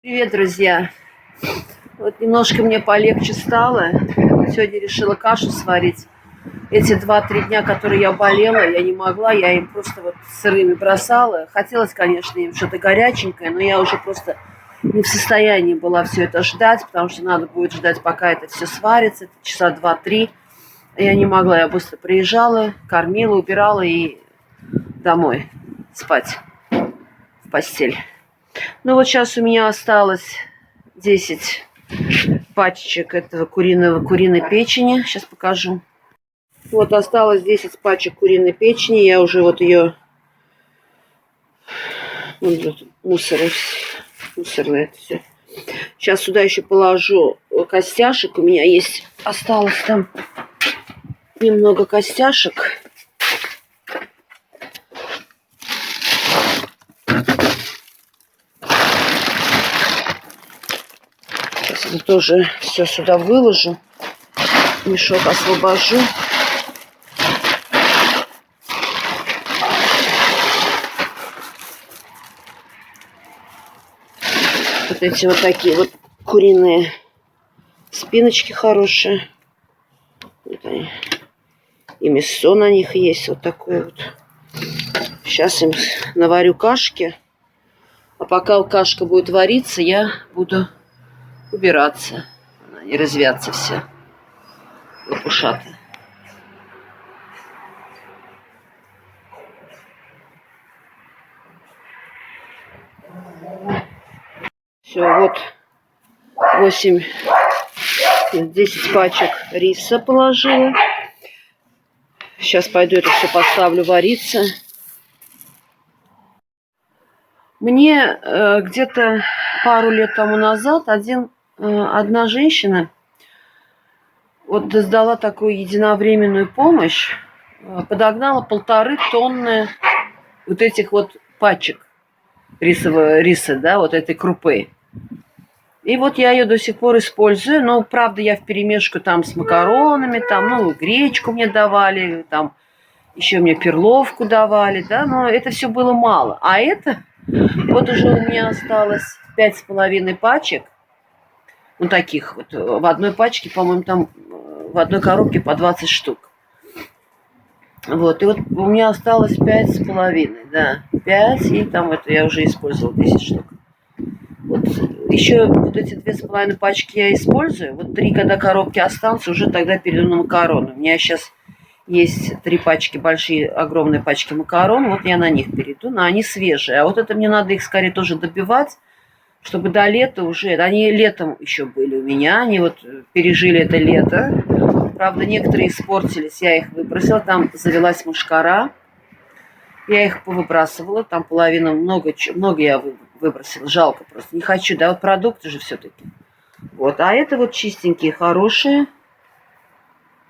Привет, друзья! Вот немножко мне полегче стало. Сегодня решила кашу сварить. Эти 2-3 дня, которые я болела, я не могла. Я им просто вот сырыми бросала. Хотелось, конечно, им что-то горяченькое, но я уже просто не в состоянии была все это ждать, потому что надо будет ждать, пока это все сварится. Это часа 2-3. Я не могла. Я быстро приезжала, кормила, убирала и домой спать в постель. Ну вот сейчас у меня осталось 10 пачек этого куриной печени. Сейчас покажу. Вот осталось 10 пачек куриной печени. Я уже вот ее мусорное это все. Сейчас сюда еще положу костяшек. У меня есть, осталось там немного костяшек. Сейчас это тоже все сюда выложу. Мешок освобожу. Вот эти вот такие вот куриные спиночки хорошие. Вот они. И мясо на них есть. Вот такое вот. Сейчас им наварю кашки. А пока кашка будет вариться, я буду убираться. Она не развяться вся. Лопушата. Все, вот 10 пачек риса положила. Сейчас пойду это все поставлю вариться. Мне где-то пару лет тому назад одна женщина вот сдала такую единовременную помощь, подогнала 1,5 тонны вот этих вот пачек риса, да, вот этой крупы. И вот я ее до сих пор использую, но, правда, я вперемешку там с макаронами, там, гречку мне давали, там, еще мне перловку давали, да, но это все было мало. А это, вот уже у меня осталось 5,5 пачек, ну, таких вот, в одной пачке, по-моему, там, в одной коробке по 20 штук. Вот, и вот у меня осталось 5,5, да, 5, и там это я уже использовала 10 штук. Вот еще вот эти 2,5 пачки я использую. Вот 3, когда коробки останутся, уже тогда перейду на макароны. У меня сейчас есть 3 пачки, большие, огромные пачки макарон. Вот я на них перейду, но они свежие. А вот это мне надо их скорее тоже добивать, чтобы до лета уже... Они летом еще были у меня, они вот пережили это лето. Правда, некоторые испортились, я их выбросила. Там завелась мушкара. Я их повыбрасывала, там половину, много я выбросила, жалко просто, не хочу, да, вот продукты же все-таки. Вот, а это вот чистенькие, хорошие,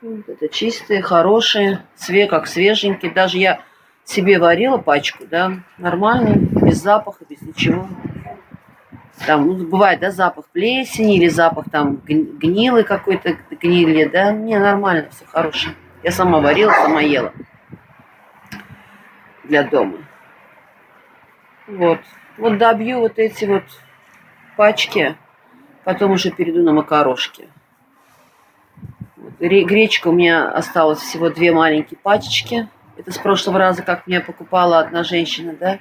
вот это чистые, хорошие, как свеженькие, даже я себе варила пачку, да, нормальные, без запаха, без ничего. Там, бывает, да, запах плесени или запах там гнилый какой-то, гнили, да, не, нормально, все хорошее. Я сама варила, сама ела для дома. Вот. Вот добью вот эти вот пачки, потом уже перейду на макарошки. Вот. Гречка у меня осталось всего 2 маленькие пачечки. Это с прошлого раза, как мне покупала одна женщина, да?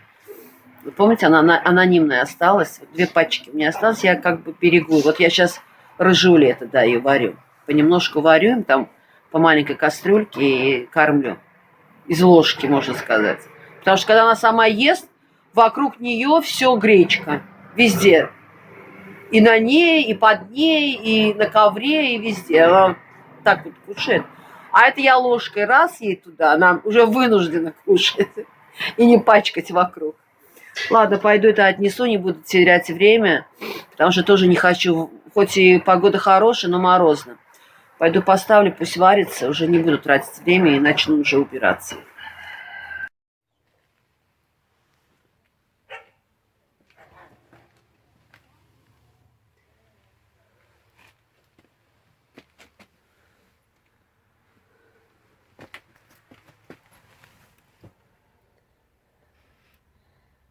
Вы помните, она анонимная осталась. Вот 2 пачки у меня осталось, я как бы берегу. Вот я сейчас рыжули это, да, ее варю. Понемножку варю им там по маленькой кастрюльке и кормлю. Из ложки, можно сказать. Потому что когда она сама ест, вокруг нее все гречка. Везде. И на ней, и под ней, и на ковре, и везде. Она так вот кушает. А это я ложкой раз ей туда, она уже вынуждена кушать. И не пачкать вокруг. Ладно, пойду это отнесу, не буду терять время. Потому что тоже не хочу, хоть и погода хорошая, но морозно. Пойду поставлю, пусть варится, уже не буду тратить время и начну уже убираться.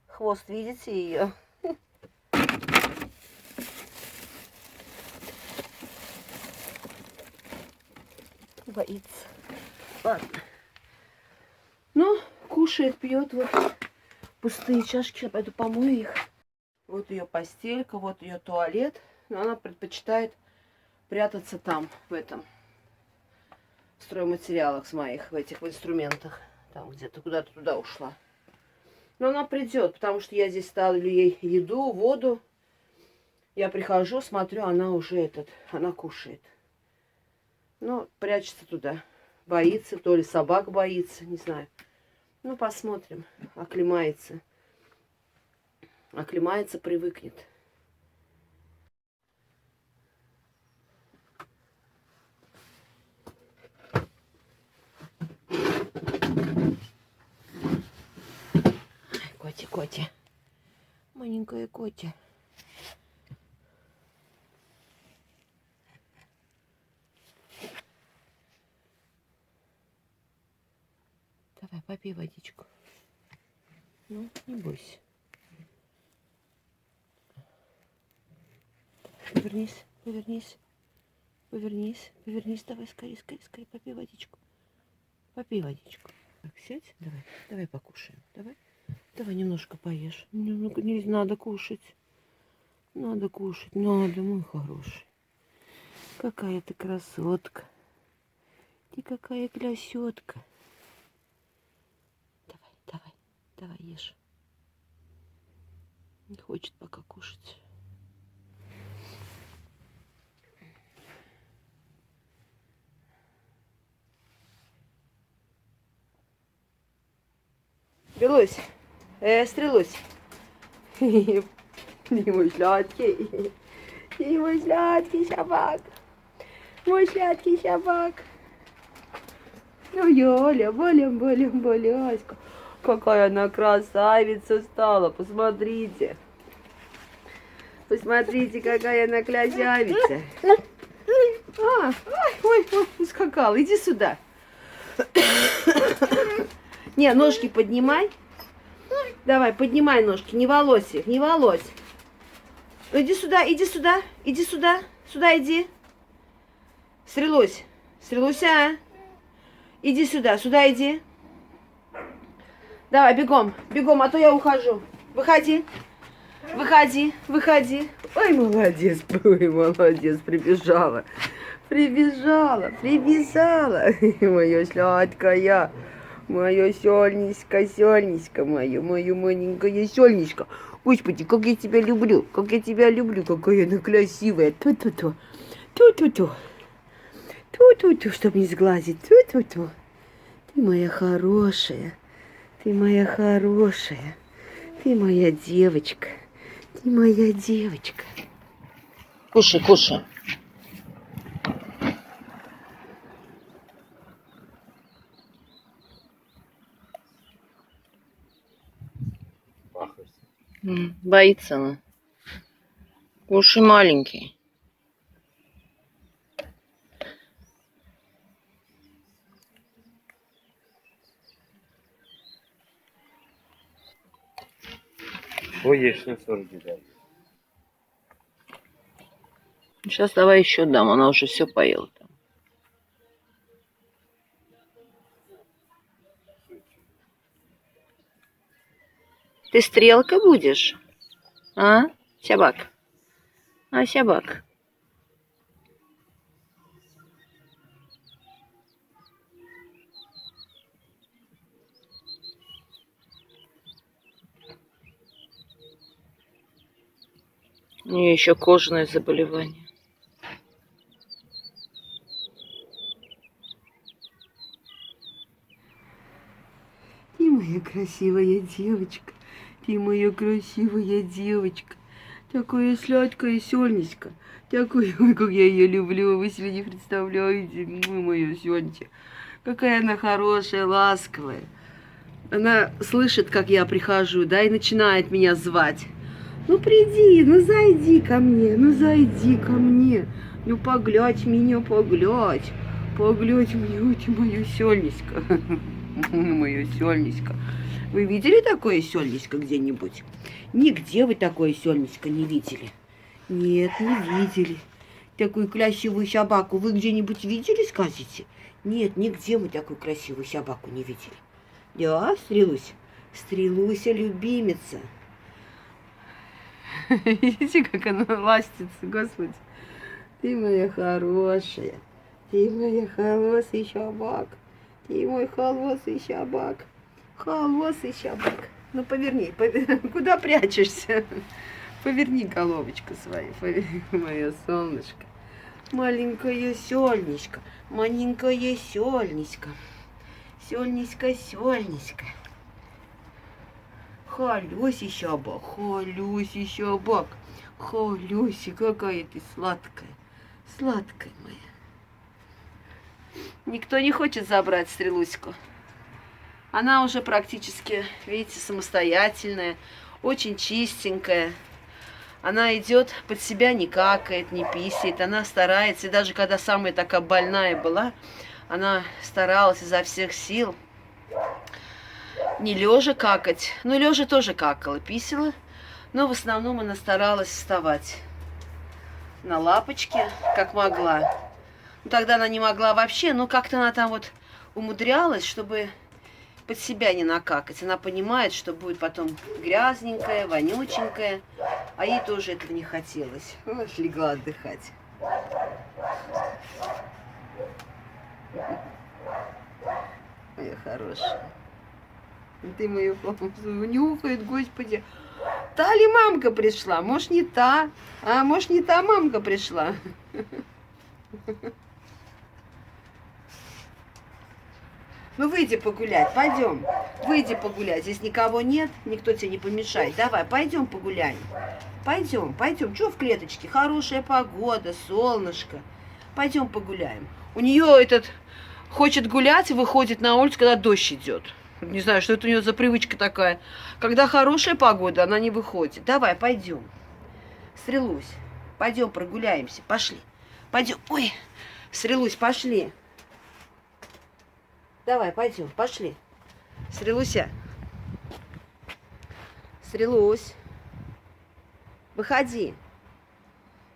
Хвост, видите ее? Боится. Ладно. Ну, кушает, пьет. Вот пустые чашки. Я пойду помою их. Вот ее постелька, вот ее туалет. Но она предпочитает прятаться там, в этом стройматериалах с моих, в этих инструментах. Там где-то куда-то туда ушла. Но она придет, потому что я здесь ставлю ей еду, воду. Я прихожу, смотрю, она уже она кушает. Ну, прячется туда. Боится, то ли собак боится, не знаю. Ну, посмотрим. Оклемается. Оклемается, привыкнет. Котя. Маленькая Котя. Давай, попей водичку. Ну, не бойся. Повернись. Давай, скорее, попей водичку. Так, сядь, давай покушаем. Давай немножко поешь. Не надо кушать. Надо, мой хороший. Какая ты красотка. Ты какая красотка. Давай, ешь. Не хочет пока кушать. Стрелусь. Стрелусь. Мой сладкий собак. Ой, Оля, какая она красавица стала. Посмотрите. Какая она красавица. Ой, ускакал. Иди сюда. Не, ножки поднимай. Давай, поднимай ножки. Не волось их, не волось. Иди сюда. Сюда иди. Стрелуся. Иди сюда иди. Давай, бегом, а то я ухожу. Выходи. Ой, молодец, прибежала. Моё сладкая. Мое сёльнисько мое маленькое сёльничко. Господи, как я тебя люблю, какая она красивая. Ту-ту-ту, чтоб не сглазить. Ту-ту-ту. Ты моя хорошая. Ты моя девочка. Кушай. Боится она. Кушай, маленький. Боешься, сорок. Сейчас давай еще дам, она уже все поела там. Ты стрелка будешь? А, собак? Собак? У нее еще кожное заболевание. Ты моя красивая девочка. Такая сладкая сёльниська. Такой, ой, как я ее люблю. Вы себе не представляете. Моя Сёнька. Какая она хорошая, ласковая. Она слышит, как я прихожу, да, и начинает меня звать. Ну приди, зайди ко мне, Ну поглядь меня. Поглядь мне, ты моя сёльниська. Моя сёльниська. Вы видели такое сёльниська где-нибудь? Нигде вы такое сёльниська не видели. Нет, не видели. Такую красивую собаку вы где-нибудь видели, скажите? Нет, нигде мы такую красивую собаку не видели. Да, Стрелусь? Стрелуся, любимица. Видите, как она ластится, Господи. Ты моя хорошая. Ты моя холосый собак. Ты мой холосый собак. Холосый собак. Ну, поверни, куда прячешься? Поверни головочку свою, мое солнышко. Маленькое сёльничко, маленькое сёльничко. Сёльничко, сёльничко. Халюси собак, халюси собак. Халюси, какая ты сладкая. Сладкая моя. Никто не хочет забрать Стрелуську. Она уже практически, видите, самостоятельная, очень чистенькая. Она идет под себя, не какает, не писает. Она старается. И даже когда самая такая больная была, она старалась изо всех сил не лежа какать. Ну, лежа тоже какала, писала. Но в основном она старалась вставать на лапочки, как могла. Ну, тогда она не могла вообще, но как-то она там вот умудрялась, чтобы под себя не накакать. Она понимает, что будет потом грязненькая, вонюченькая, а ей тоже этого не хотелось. Вот легла отдыхать. Моя хорошая. Ты мою нюхает, Господи. Та ли мамка пришла? Может, не та? А может, не та мамка пришла? Ну, выйди погулять, пойдем. Выйди погулять. Здесь никого нет, никто тебе не помешает. Давай, пойдем погуляем. Пойдем, пойдем. Чего в клеточке? Хорошая погода, солнышко. Пойдем погуляем. У нее этот хочет гулять и выходит на улицу, когда дождь идет. Не знаю, что это у нее за привычка такая. Когда хорошая погода, она не выходит. Давай, пойдем. Стрелусь, пойдем прогуляемся. Пошли. Пойдем. Ой, Стрелусь, пошли. Давай, пойдем, пошли. Стрелуся. Стрелусь. Выходи.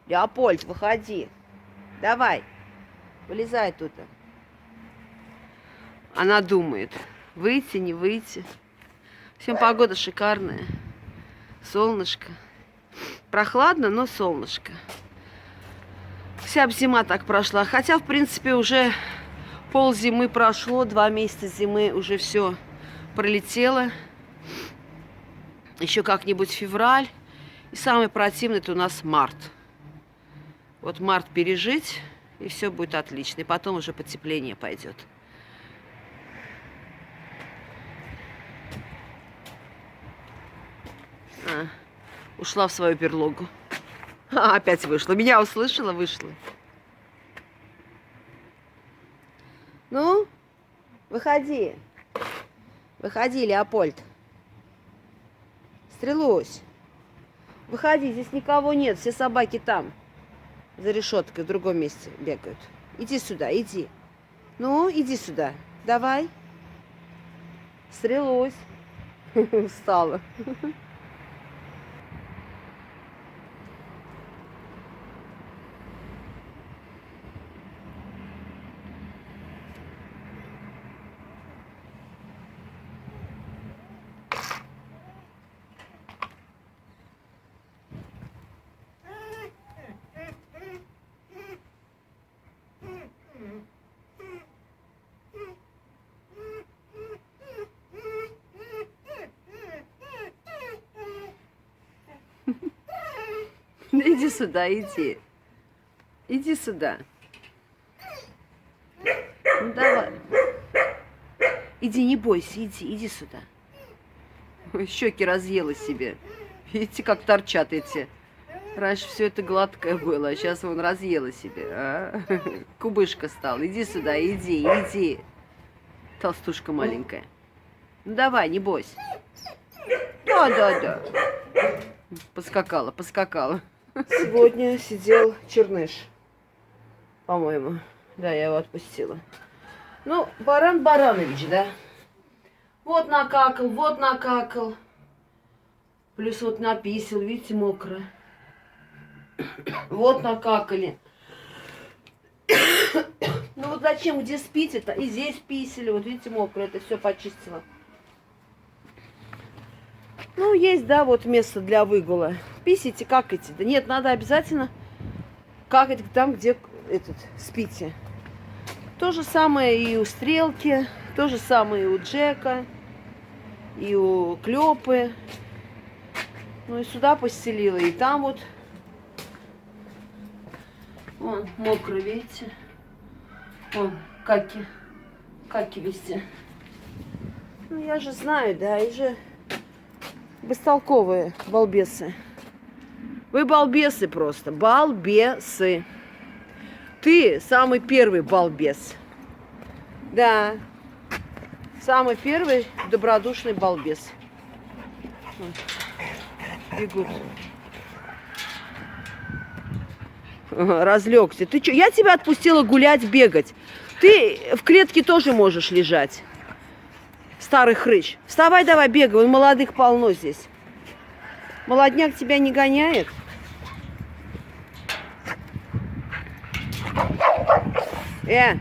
Леопольд, выходи. Давай. Вылезай тут. Она думает, выйти, не выйти. Всем погода шикарная. Солнышко. Прохладно, но солнышко. Вся зима так прошла. Хотя, в принципе, уже пол зимы прошло, 2 месяца зимы уже все пролетело. Еще как-нибудь февраль. И самый противный это у нас март. Вот март пережить, и все будет отлично. И потом уже потепление пойдет. Ушла в свою берлогу. Опять вышла. Меня услышала, вышла. Ну, выходи. Выходи, Леопольд. Стрелусь. Выходи, здесь никого нет, все собаки там. За решеткой в другом месте бегают. Иди сюда, иди. Ну, иди сюда. Давай. Стрелусь. Встала. Иди сюда, иди. Иди сюда. Ну давай. Иди, не бойся, иди сюда. Ой, щеки разъела себе. Видите, как торчат эти. Раньше все это гладкое было, а сейчас вон разъела себе. А? Кубышка стала. Иди сюда, иди. Толстушка маленькая. Ну давай, не бойся. Да. Поскакала. Сегодня сидел Черныш, по-моему. Да, я его отпустила. Ну, Баран Баранович, да? Вот накакал. Плюс вот написал, видите, мокро. Вот накакали. Ну, вот зачем, где спите-то? И здесь писали, вот видите, мокро, это все почистила. Ну, есть, да, вот место для выгула. Писите, какайте. Да нет, надо обязательно какать там, где спите. То же самое и у Стрелки, то же самое и у Джека, и у Клёпы. Ну и сюда постелила, и там вот. Вон, мокро, видите? Вон, каки везде. Ну, я же знаю, да, и же бестолковые балбесы. Вы балбесы просто, балбесы. Ты самый первый балбес. Да, самый первый добродушный балбес. Бегут. Разлегся. Ты что? Я тебя отпустила гулять, бегать. Ты в клетке тоже можешь лежать. Старый хрыч. Вставай, давай, бегай. Вон молодых полно здесь. Молодняк тебя не гоняет.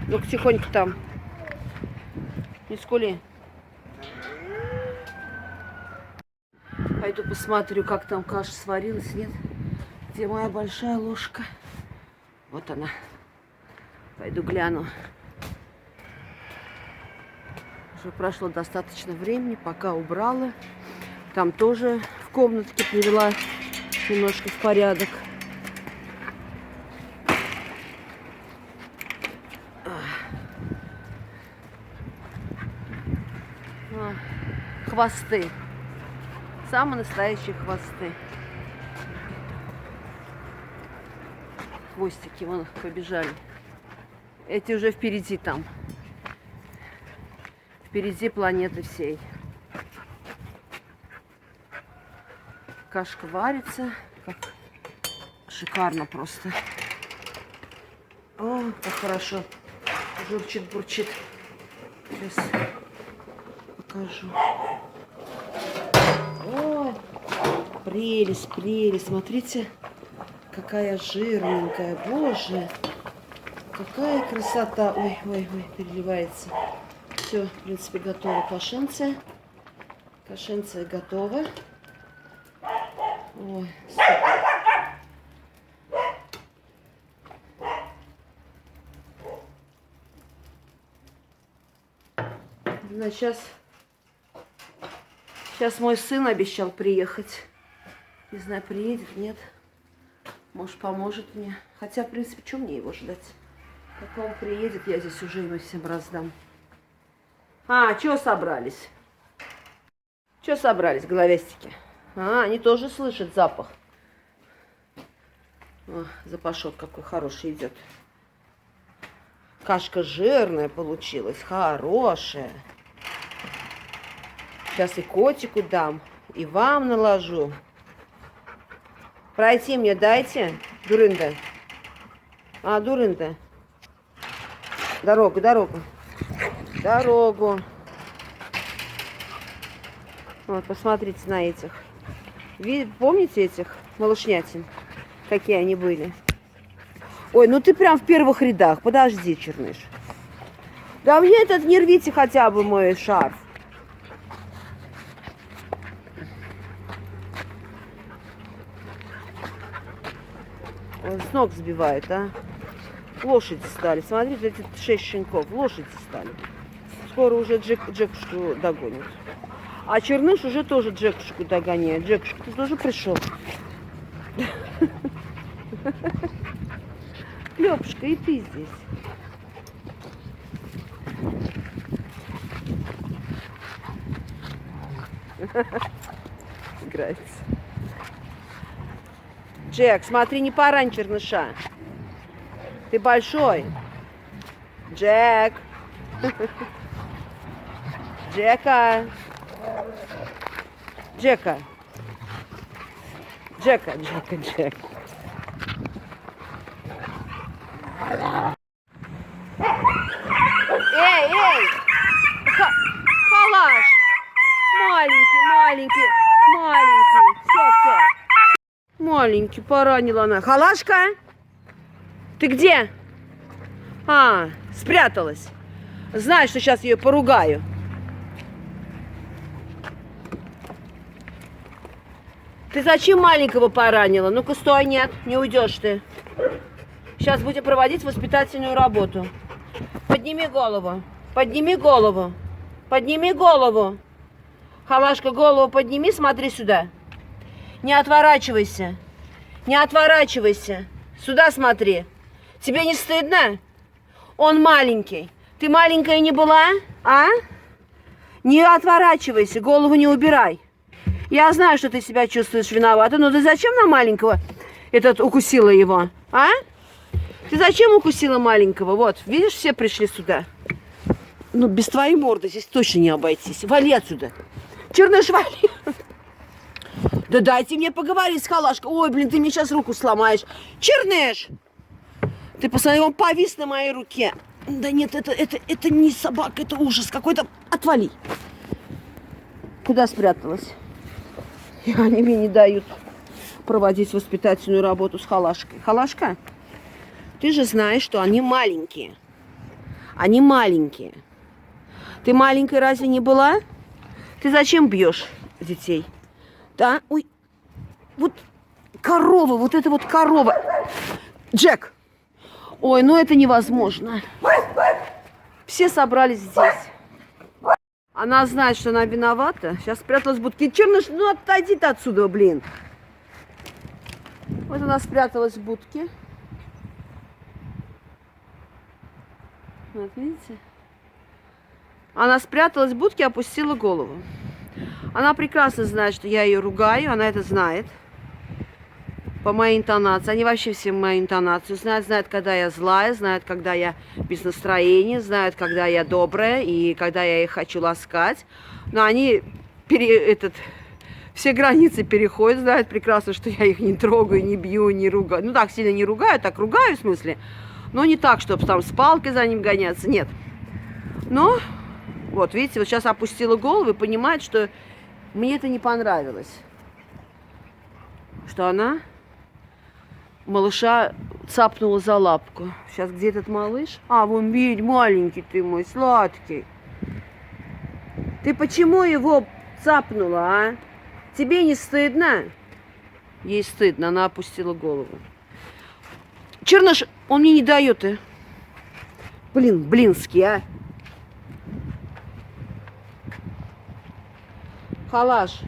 Ну-ка тихонько там. Не скули. Пойду посмотрю, как там каша сварилась, нет. Где моя большая ложка? Вот она. Пойду гляну. Уже прошло достаточно времени, пока убрала. Там тоже в комнатке привела немножко в порядок. Хвосты. Самые настоящие хвосты. Хвостики вон побежали. Эти уже впереди там. Впереди планеты всей. Кашка варится. Как шикарно просто. О, как хорошо. Журчит, бурчит. Сейчас покажу. О, прелесть, прелесть. Смотрите, какая жирненькая. Боже, какая красота. Ой, ой, ой, переливается. Все, в принципе, готово кашенце. Кашенце готово. Ой, супер. Значит, сейчас мой сын обещал приехать. Не знаю, приедет, нет. Может, поможет мне. Хотя, в принципе, что мне его ждать? Пока он приедет, я здесь уже ему всем раздам. А, чего собрались? Чего собрались, головестики? А, они тоже слышат запах. О, запашок какой хороший идет. Кашка жирная получилась, хорошая. Сейчас и котику дам, и вам наложу. Пройти мне дайте, дурында. А, дурында. Дорогу, дорогу. Дорогу. Вот, посмотрите на этих. Помните этих малышнятин? Какие они были? Ой, ну ты прям в первых рядах. Подожди, Черныш. Да мне этот не рвите хотя бы мой шарф. Он с ног сбивает, а? Лошади стали. Смотрите, эти 6 щенков. Лошади стали. Скоро уже Джекушку догонят. А Черныш уже тоже Джекушку догоняет. Джекушка, ты тоже пришел? Клёпушка, и ты здесь. Играется. Джек, смотри, не порань Черныша. Ты большой. Джек. Джека. Джека. Джека, Джека, Джек. Эй, эй! Халаш! Маленький, маленький, маленький. Все, все. Маленький, поранила она. Халашка? Ты где? А, спряталась. Знаю, что сейчас ее поругаю. Ты зачем маленького поранила? Ну-ка, стой, нет, не уйдешь ты. Сейчас будем проводить воспитательную работу. Подними голову. Подними голову. Подними голову. Халашка, голову подними, смотри сюда. Не отворачивайся. Не отворачивайся. Сюда смотри. Тебе не стыдно? Он маленький. Ты маленькая не была, а? Не отворачивайся, голову не убирай. Я знаю, что ты себя чувствуешь виновата, но ты зачем на маленького укусила его, а? Ты зачем укусила маленького? Вот, видишь, все пришли сюда. Ну, без твоей морды здесь точно не обойтись. Вали отсюда. Черныш, вали. Да дайте мне поговорить с Халашкой. Ой, блин, ты мне сейчас руку сломаешь. Черныш! Ты посмотри, он повис на моей руке. Да нет, это не собака, это ужас какой-то. Отвали. Куда спряталась? И они мне не дают проводить воспитательную работу с Халашкой. Халашка, ты же знаешь, что они маленькие. Они маленькие. Ты маленькой разве не была? Ты зачем бьешь детей? Да? Ой, вот корова, вот это вот корова. Джек! Ой, ну это невозможно. Все собрались здесь. Она знает, что она виновата. Сейчас спряталась в будке. Черныш, ну отойди ты отсюда, блин. Вот она спряталась в будке. Вот, видите? Она спряталась в будке, опустила голову. Она прекрасно знает, что я ее ругаю. Она это знает. По моей интонации. Они вообще все мою интонацию знают. Знают, когда я злая, знают, когда я без настроения, знают, когда я добрая и когда я их хочу ласкать. Но они все границы переходят, знают прекрасно, что я их не трогаю, не бью, не ругаю. Ну, так сильно не ругаю, так ругаю, в смысле. Но не так, чтобы там с палкой за ним гоняться, нет. Но, вот, видите, вот сейчас опустила голову и понимает, что мне это не понравилось. Что она малыша цапнула за лапку. Сейчас где этот малыш? А, вон, видь, маленький ты мой, сладкий. Ты почему его цапнула, а? Тебе не стыдно? Ей стыдно, она опустила голову. Черныш, он мне не дает, и. Блин, блинский, а. Халаш.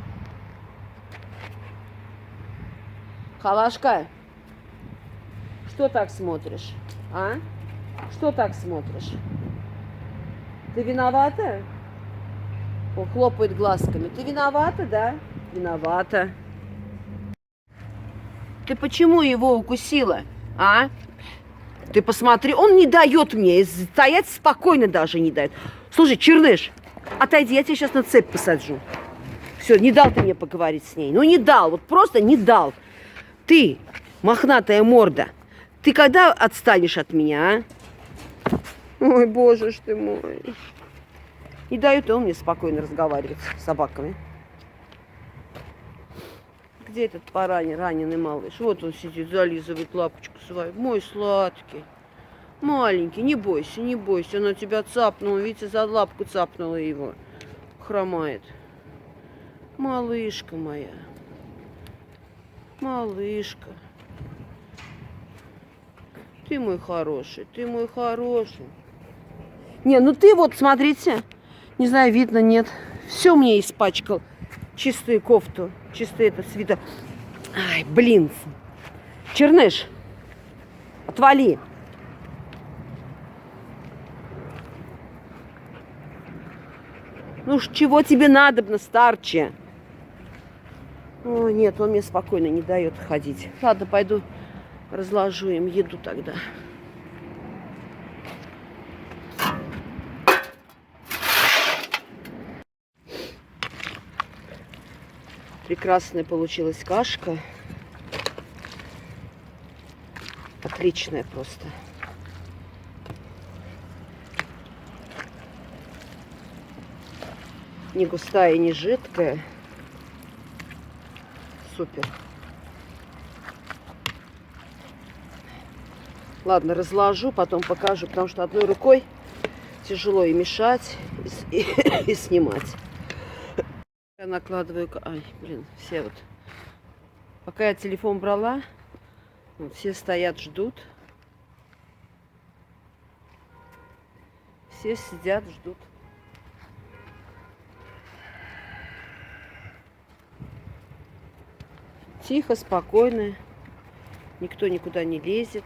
Халашка. Что так смотришь, а? Что так смотришь? Ты виновата? Он хлопает глазками. Ты виновата, да? Виновата. Ты почему его укусила, а? Ты посмотри, он не дает мне, стоять спокойно даже не дает. Слушай, Черныш, отойди, я тебя сейчас на цепь посаджу. Все, не дал ты мне поговорить с ней. Ну не дал, вот просто не дал. Ты, мохнатая морда, ты когда отстанешь от меня, а? Ой, боже ж ты мой. Не дает он мне спокойно разговаривать с собаками. Где этот раненый малыш? Вот он сидит, зализывает лапочку свою. Мой сладкий. Маленький, не бойся, не бойся. Она тебя цапнула, видите, за лапку цапнула его. Хромает. Малышка моя. Малышка. Ты мой хороший, ты мой хороший. Не, ну ты вот, смотрите. Не знаю, видно, нет. Все мне испачкал. Чистую кофту, чистый этот свитер. Ай, блин. Черныш, отвали. Ну чего тебе надобно, старче? О, нет, он мне спокойно не дает ходить. Ладно, пойду разложу им еду тогда. Прекрасная получилась кашка. Отличная просто. Не густая, не жидкая. Супер. Ладно, разложу, потом покажу, потому что одной рукой тяжело и мешать, и снимать. Я накладываю... Ай, блин, все вот... Пока я телефон брала, вот, все стоят, ждут. Все сидят, ждут. Тихо, спокойно. Никто никуда не лезет.